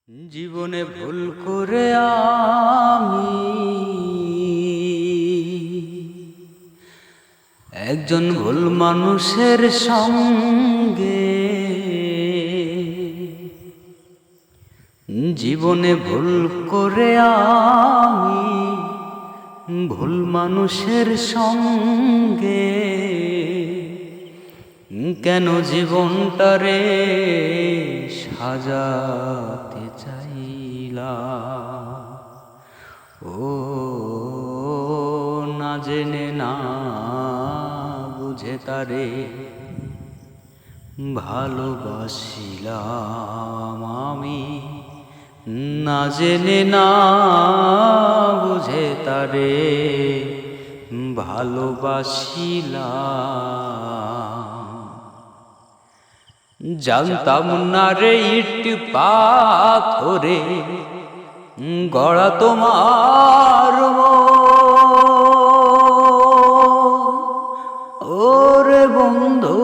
জীবনে ভুল করে আমি একজন ভুল মানুষের সঙ্গে জীবনে ভুল করে আমি ভুল মানুষের সঙ্গে কেন জীবনটারে সাজাতে চাইলা ও না জেনে না বুঝে তারে ভালোবাসিলাম আমি না জেনে না বুঝে তারে ভালোবাসিলাম জানতাম না রে ইট পাথরে গড়া তোমার ওরে বন্ধু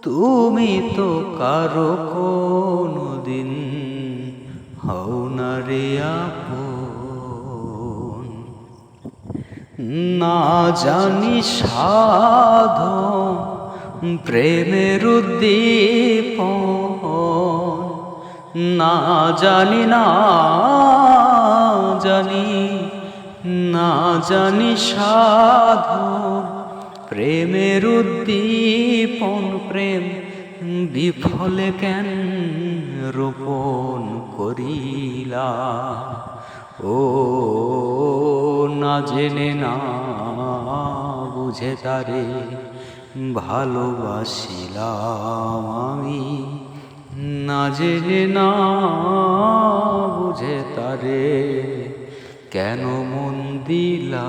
তুমি তো কারো কোনদিন হও না রে আপন না জানি সাধন প্রেমের উদ্দীপন না জানি না জানি সাধন প্রেমের উদ্দীপন প্রেম বিফলে কেন রোপণ করিলা ও না জেনে না বুঝে তারে ভালোবাসিলাম আমি না জেনে না বুঝে তারে কেন মন দিলা